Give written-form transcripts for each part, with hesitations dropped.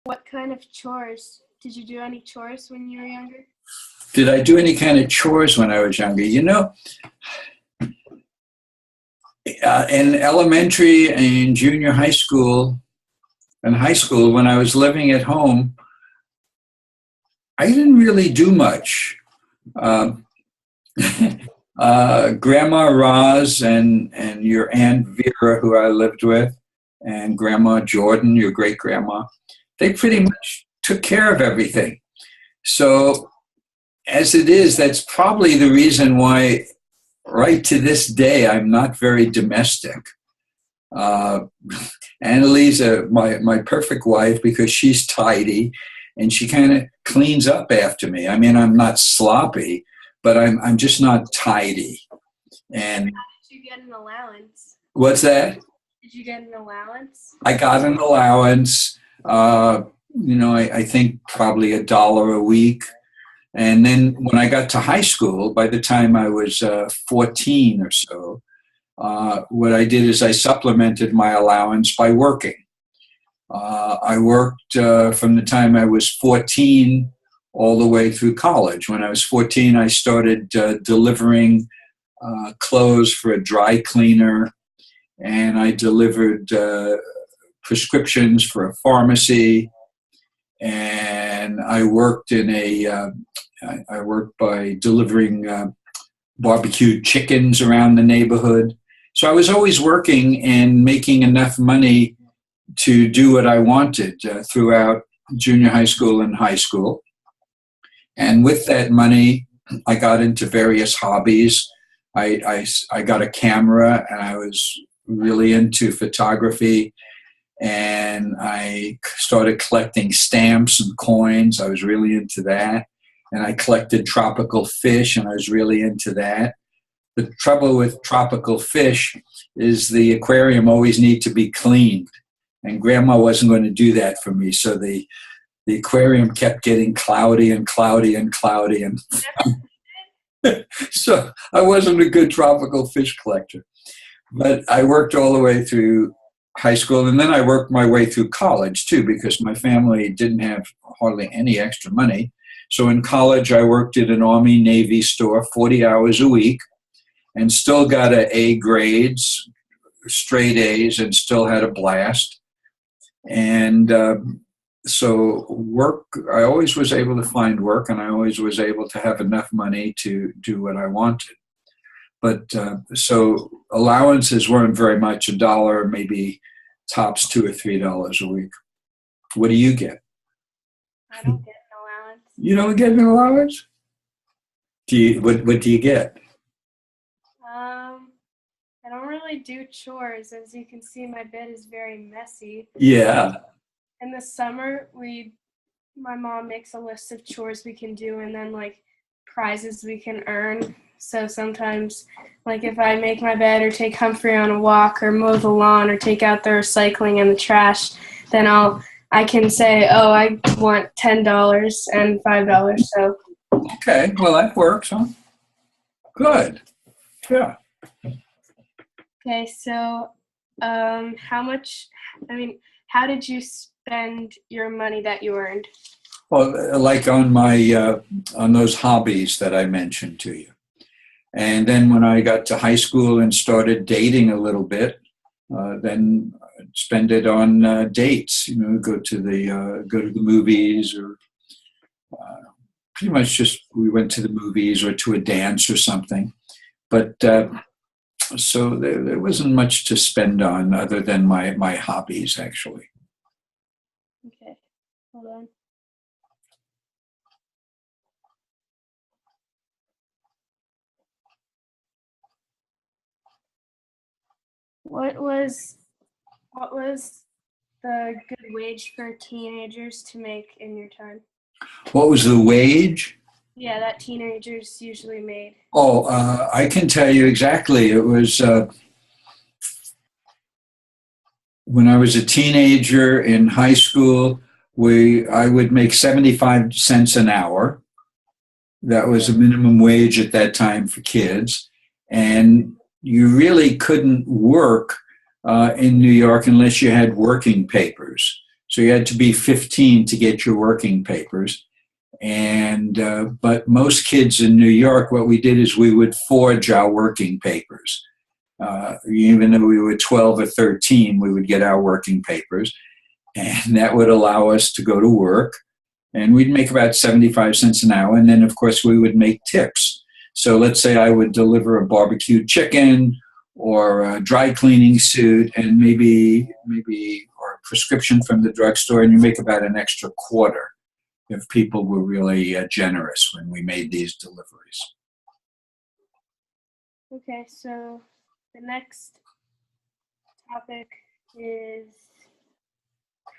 What kind of chores? Did you do any chores when you were younger? Did I do any kind of chores when I was younger? In elementary and junior high school and high school, when I was living at home, I didn't really do much. Um, Grandma Roz and your Aunt Vera, who I lived with, and Grandma Jordan, your great grandma, they pretty much took care of everything. So, as it is, that's probably the reason why, right to this day, I'm not very domestic. Uh, Annalisa, my perfect wife, because she's tidy and she kind of cleans up after me. I mean, I'm not sloppy, but I'm just not tidy. And Did you get an allowance? what's that? Did you get an allowance? I got an allowance. I think probably $1 a week. And then when I got to high school, by the time I was 14 or so, what I did is I supplemented my allowance by working. I worked from the time I was 14 all the way through college. When I was 14, I started delivering clothes for a dry cleaner, and I delivered prescriptions for a pharmacy, and I worked I worked by delivering barbecued chickens around the neighborhood. So I was always working and making enough money to do what I wanted throughout junior high school and high school. And with that money, I got into various hobbies. I got a camera, and I was really into photography. And I started collecting stamps and coins. I was really into that. And I collected tropical fish, and I was really into that. The trouble with tropical fish is the aquarium always needs to be cleaned. And Grandma wasn't going to do that for me. So the aquarium kept getting cloudy and cloudy and cloudy. And so I wasn't a good tropical fish collector. But I worked all the way through high school, and then I worked my way through college too, because my family didn't have hardly any extra money. So in college, I worked at an Army Navy store 40 hours a week and still got A grades, straight A's, and still had a blast. And so work, I always was able to find work, and I always was able to have enough money to do what I wanted. But so allowances weren't very much, $1, maybe tops $2 or $3 a week. What do you get? I don't get an allowance. You don't get an allowance? What do you get? I don't really do chores. As you can see, my bed is very messy. Yeah. In the summer, my mom makes a list of chores we can do, and then like prizes we can earn. So sometimes, like if I make my bed or take Humphrey on a walk or mow the lawn or take out the recycling and the trash, then I can say, oh, I want $10 and $5. So. Okay, well that works, huh? Good. Yeah. Okay, so how did you spend your money that you earned? Well, like on on those hobbies that I mentioned to you. And then when I got to high school and started dating a little bit, then I'd spend it on dates. Go to the movies, or pretty much just we went to the movies or to a dance or something. But so there wasn't much to spend on other than my hobbies, actually. Okay, hold on. What was the good wage for teenagers to make in your time? What was the wage? Yeah, that teenagers usually made. Oh, I can tell you exactly. It was when I was a teenager in high school. I would make 75 cents an hour. That was a minimum wage at that time for kids, and you really couldn't work in New York unless you had working papers. So you had to be 15 to get your working papers. And but most kids in New York, what we did is we would forge our working papers. Even though we were 12 or 13, we would get our working papers, and that would allow us to go to work. And we'd make about 75 cents an hour. And then, of course, we would make tips. So let's say I would deliver a barbecued chicken or a dry cleaning suit and maybe or a prescription from the drugstore, and you make about an extra quarter if people were really generous when we made these deliveries. Okay, so the next topic is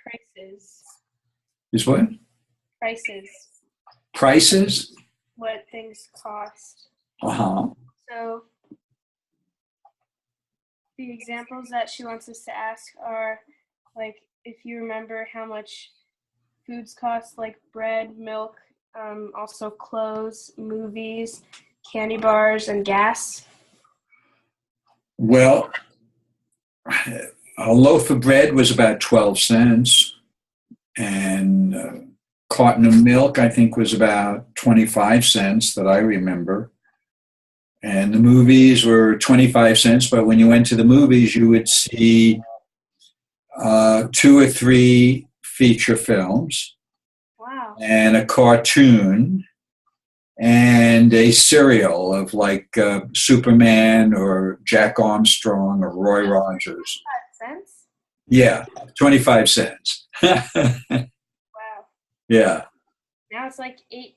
prices. Is what? Prices. Prices? What things cost. Uh-huh. So the examples that she wants us to ask are, like, if you remember how much foods cost, like bread, milk, also clothes, movies, candy bars, and gas. Well, a loaf of bread was about 12 cents, and a carton of milk, I think, was about 25 cents that I remember. And the movies were 25 cents, but when you went to the movies, you would see 2 or 3 feature films. Wow. And a cartoon and a cereal of like Superman or Jack Armstrong or Roy Rogers. 5 cents? Yeah, 25 cents. Wow. Yeah. Now it's like $8.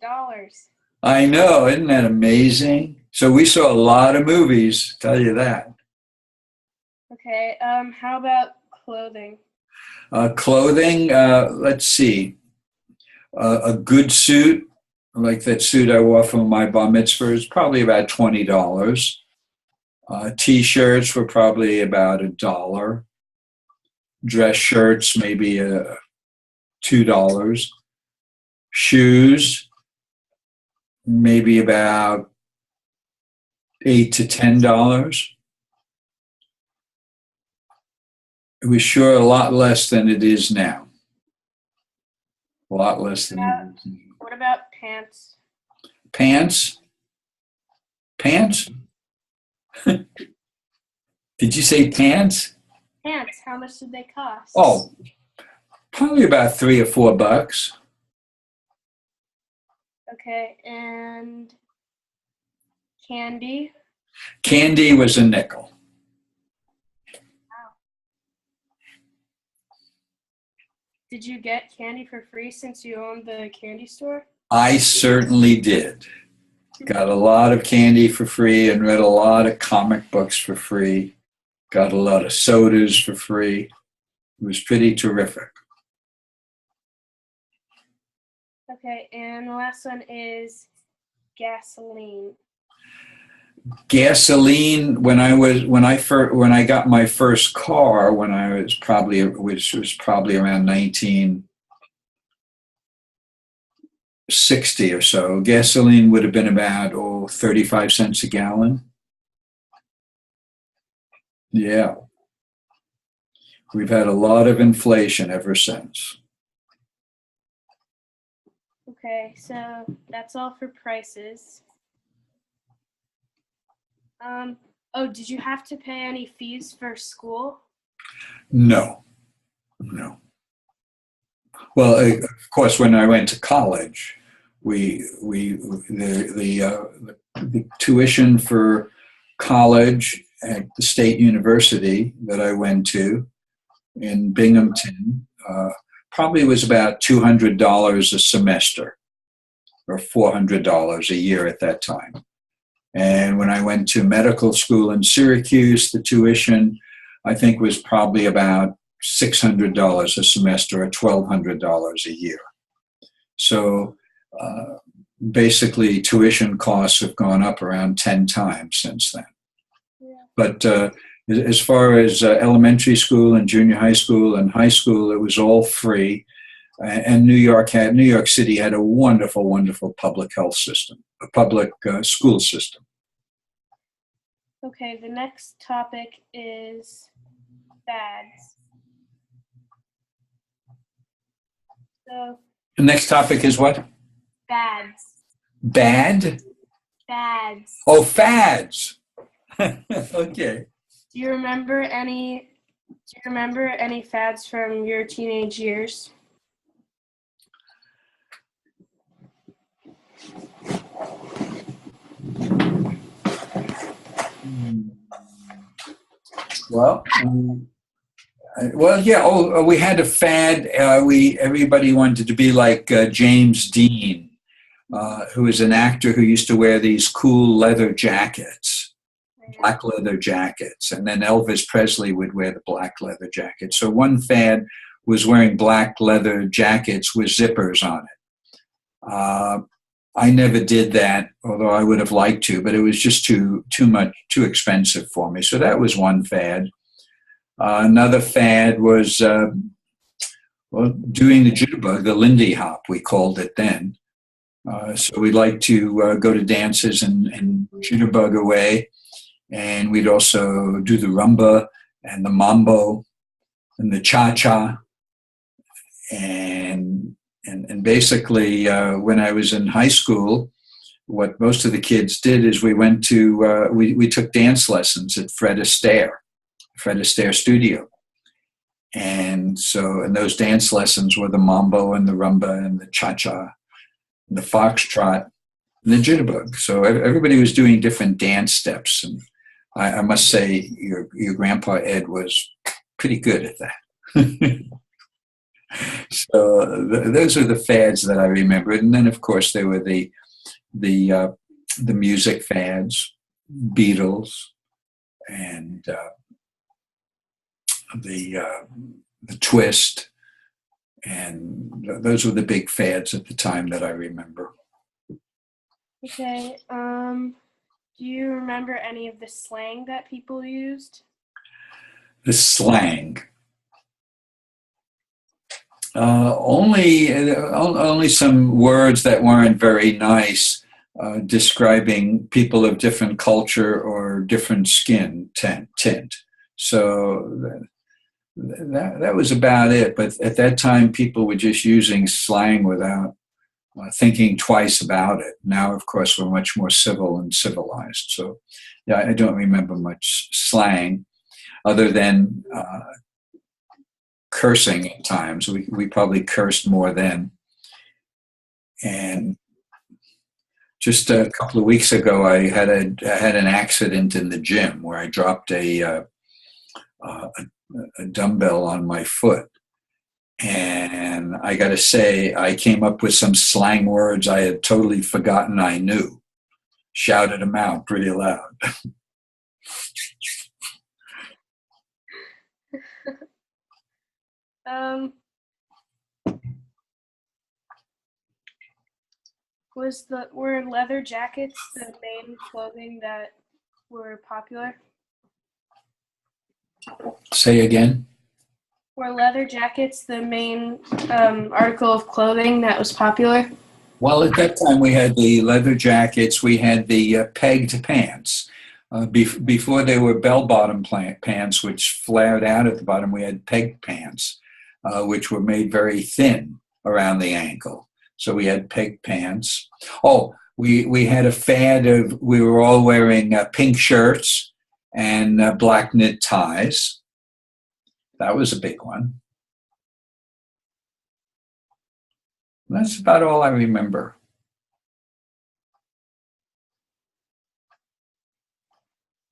I know, isn't that amazing? So we saw a lot of movies, tell you that. Okay, how about clothing? Clothing, let's see. A good suit, like that suit I wore for my bar mitzvah, is probably about $20. T-shirts were probably about $1. Dress shirts, maybe $2. Shoes, maybe about $8 to $10. It was sure a lot less than it is now. A lot less than it is now. What about pants? Pants? Pants? Did you say pants? Pants, how much did they cost? Oh, probably about $3 or $4. Okay, and candy? Candy was a nickel. Wow. Did you get candy for free since you owned the candy store? I certainly did. Got a lot of candy for free and read a lot of comic books for free. Got a lot of sodas for free. It was pretty terrific. Okay, and the last one is gasoline. Gasoline, when I got my first car, which was probably around 1960 or so, gasoline would have been about 35 cents a gallon. Yeah. We've had a lot of inflation ever since. Okay, so that's all for prices. Oh, did you have to pay any fees for school? No. Well, of course, when I went to college, the tuition for college at the state university that I went to in Binghamton probably was about $200 a semester, or $400 a year at that time. And when I went to medical school in Syracuse, the tuition, I think, was probably about $600 a semester or $1,200 a year. So basically, tuition costs have gone up around 10 times since then. Yeah. But as far as elementary school and junior high school and high school, it was all free. And New York City had a wonderful, wonderful public health system, a public school system. Okay, the next topic is fads. So The next topic is what? fads. Bad? Fads. Oh, fads. Okay. Do you remember any? Do you remember any fads from your teenage years? Well, well, yeah. Oh, we had a fad. We everybody wanted to be like James Dean, who is an actor who used to wear these cool leather jackets, black leather jackets, and then Elvis Presley would wear the black leather jacket. So one fad was wearing black leather jackets with zippers on it. I never did that, although I would have liked to, but it was just too expensive for me. So that was one fad. Another fad was well, doing the jitterbug, the Lindy Hop, we called it then. So we like to go to dances and jitterbug away, and we'd also do the rumba and the mambo and the cha-cha, and basically when I was in high school, what most of the kids did is we went to we took dance lessons at Fred Astaire studio. And so, and those dance lessons were the mambo and the rumba and the cha-cha and the foxtrot and the jitterbug. So everybody was doing different dance steps. And I must say your grandpa Ed was pretty good at that. So those are the fads that I remembered. And then of course there were the music fads, Beatles, and the twist, and those were the big fads at the time that I remember. Okay. Do you remember any of the slang that people used? The slang. Only some words that weren't very nice, describing people of different culture or different skin tint. So that was about it. But at that time, people were just using slang without thinking twice about it. Now, of course, we're much more civil and civilized. So, yeah, I don't remember much slang other than cursing at times. We probably cursed more then. And just a couple of weeks ago, I had an accident in the gym where I dropped a dumbbell on my foot. And I got to say, I came up with some slang words I had totally forgotten I knew. Shouted them out pretty loud. Were leather jackets the main clothing that were popular? Say again? Were leather jackets the main article of clothing that was popular? Well, at that time we had the leather jackets, we had the pegged pants. Before they were bell-bottom pants, which flared out at the bottom, we had pegged pants, which were made very thin around the ankle. So we had pegged pants. Oh, we had a fad of, we were all wearing pink shirts and black knit ties. That was a big one. That's about all I remember.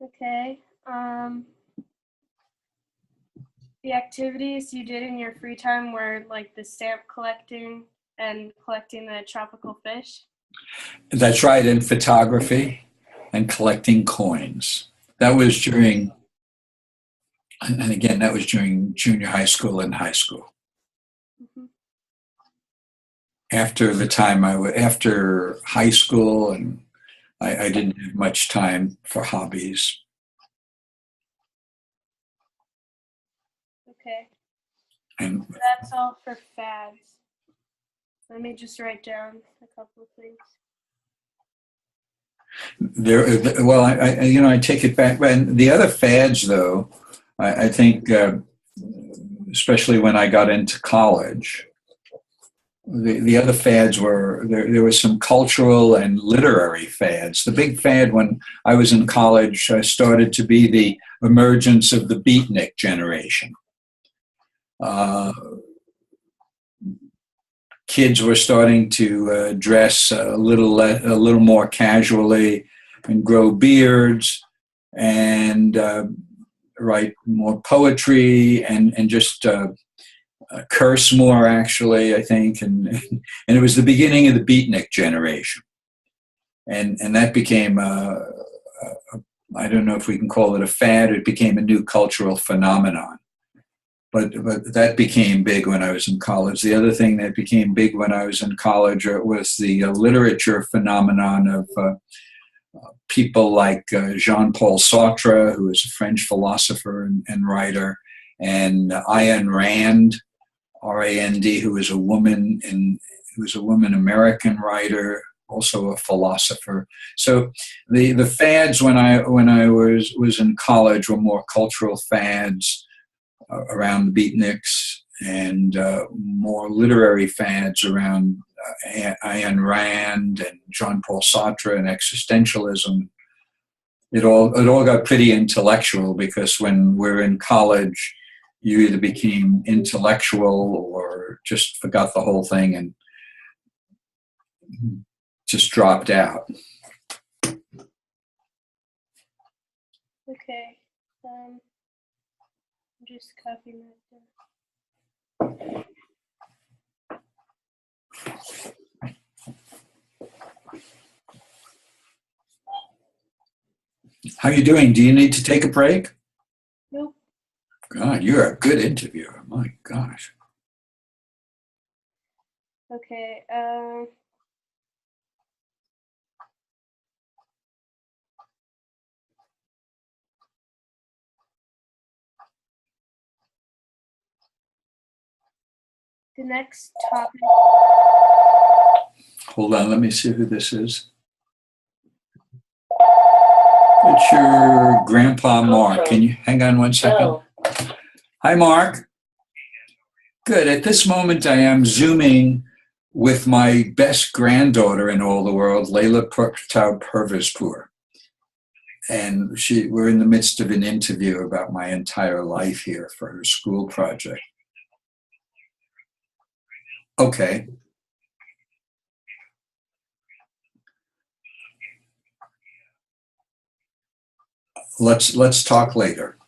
Okay. The activities you did in your free time were like the stamp collecting and collecting the tropical fish? That's right, and photography and collecting coins. That was during, and again, that was during junior high school and high school. Mm-hmm. After high school, and I didn't have much time for hobbies. Okay. And that's all for fads. Let me just write down a couple of things. Well, I take it back. And the other fads, though, I think, especially when I got into college, the other fads were there was some cultural and literary fads. The big fad when I was in college started to be the emergence of the beatnik generation. Uh, Kids were starting to dress a little more casually and grow beards and write more poetry and just curse more, actually, I think. And it was the beginning of the beatnik generation. And that became, I don't know if we can call it a fad, it became a new cultural phenomenon. But that became big when I was in college. The other thing that became big when I was in college was the literature phenomenon of people like Jean-Paul Sartre, who is a French philosopher and writer, and Ayn Rand, R-A-N-D, who is a woman American writer, also a philosopher. So the fads when I was in college were more cultural fads around the beatniks, and more literary fads around Ayn Rand and Jean-Paul Sartre and existentialism. It all got pretty intellectual, because when we're in college, you either became intellectual or just forgot the whole thing and just dropped out. Okay. Just copying that down. How you doing? Do you need to take a break? Nope. God, you're a good interviewer. My gosh. Okay. The next topic. Hold on, let me see who this is. It's your grandpa, Mark. Can you hang on one second? Hi, Mark. Good. At this moment, I am Zooming with my best granddaughter in all the world, Leila Pervezpour. And we're in the midst of an interview about my entire life here for her school project. Okay. Let's talk later.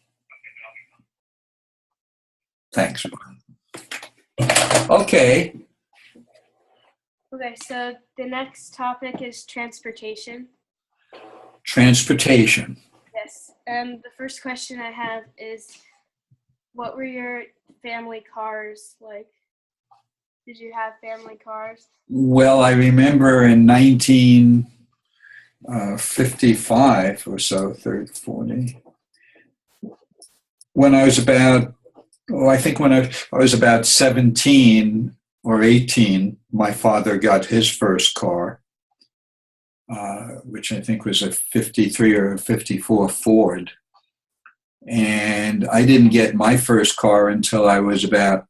Thanks. Okay. Okay, so the next topic is transportation. Transportation. Yes. And the first question I have is, what were your family cars like? Did you have family cars? Well, I remember in 1955 or so, 30, 40, when I was about, I think when I was about 17 or 18, my father got his first car, which I think was a 53 or a 54 Ford. And I didn't get my first car until I was about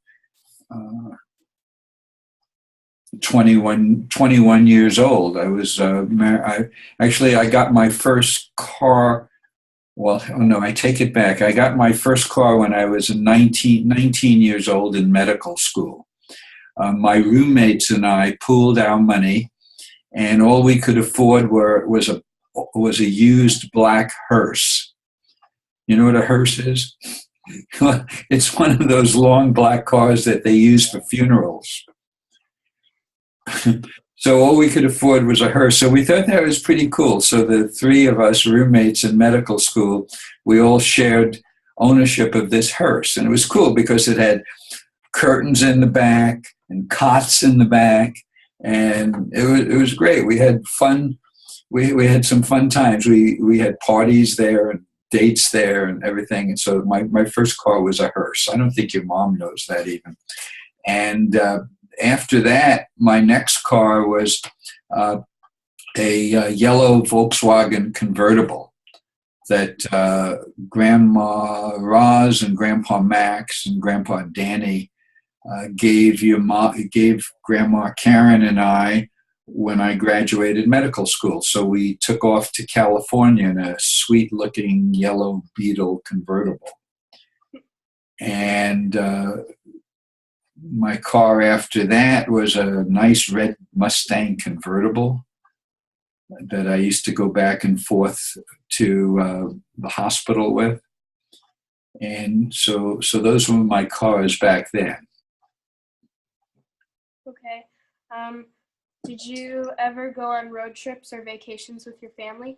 21 years old. I was I got my first car. Well, oh no, I take it back. I got my first car when I was 19 years old in medical school. My roommates and I pooled our money, and all we could afford was a used black hearse. You know what a hearse is? It's one of those long black cars that they use for funerals. So all we could afford was a hearse. So we thought that was pretty cool. So the three of us roommates in medical school, we all shared ownership of this hearse. And it was cool because it had curtains in the back and cots in the back. And it was great. We had fun. We had some fun times. We had parties there and dates there and everything. And so my first car was a hearse. I don't think your mom knows that even. And after that, my next car was a yellow Volkswagen convertible that Grandma Roz and Grandpa Max and Grandpa Danny gave Grandma Karen and I when I graduated medical school. So we took off to California in a sweet-looking yellow Beetle convertible. And my car after that was a nice red Mustang convertible that I used to go back and forth to the hospital with. And so those were my cars back then. Okay. Did you ever go on road trips or vacations with your family?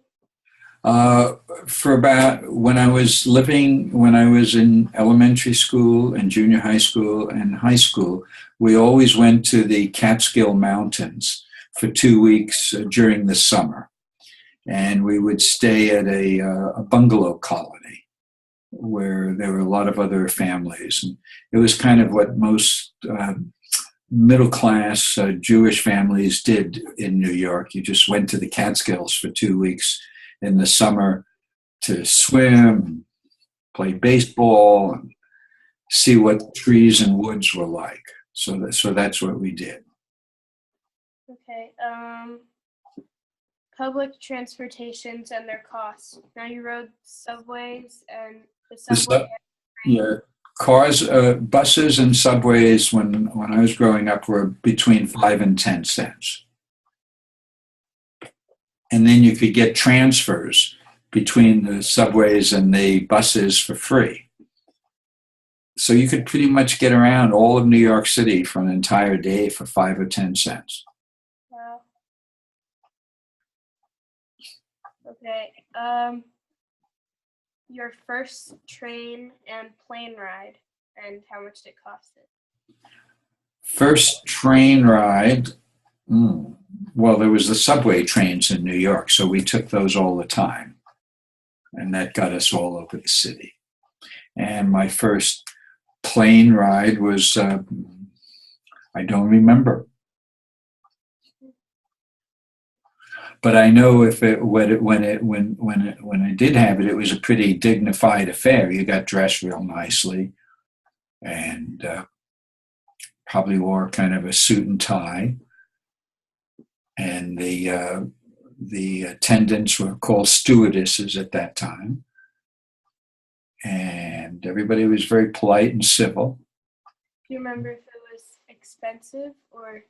For about when I was in elementary school and junior high school and high school, we always went to the Catskill Mountains for 2 weeks during the summer. And we would stay at a bungalow colony where there were a lot of other families. And it was kind of what most middle class Jewish families did in New York. You just went to the Catskills for 2 weeks in the summer to swim, play baseball, and see what trees and woods were like. So that's what we did. Okay. Public transportations and their costs. Now you rode subways and the subway. Yeah, cars, buses, and subways when I was growing up were between 5 and 10 cents, and then you could get transfers between the subways and the buses for free. So you could pretty much get around all of New York City for an entire day for 5 or 10 cents. Wow. Okay. Your first train and plane ride, and how much did it cost it? First train ride. Well, there was the subway trains in New York, so we took those all the time, and that got us all over the city. And my first plane ride was I don't remember, but I know when I did have it, it was a pretty dignified affair. You got dressed real nicely, and probably wore kind of a suit and tie. And the attendants were called stewardesses at that time, and everybody was very polite and civil. Do you remember if it was expensive or?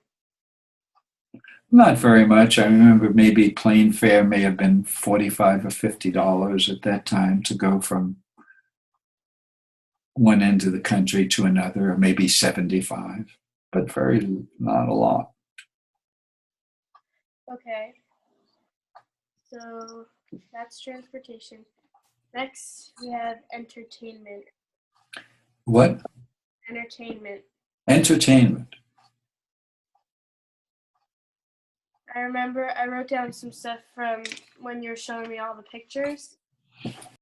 Not very much. I remember maybe plane fare may have been $45 or $50 at that time to go from one end of the country to another, or maybe 75, but not a lot. Okay. So that's transportation. Next, we have entertainment. What? Entertainment. Entertainment. I remember I wrote down some stuff from when you were showing me all the pictures.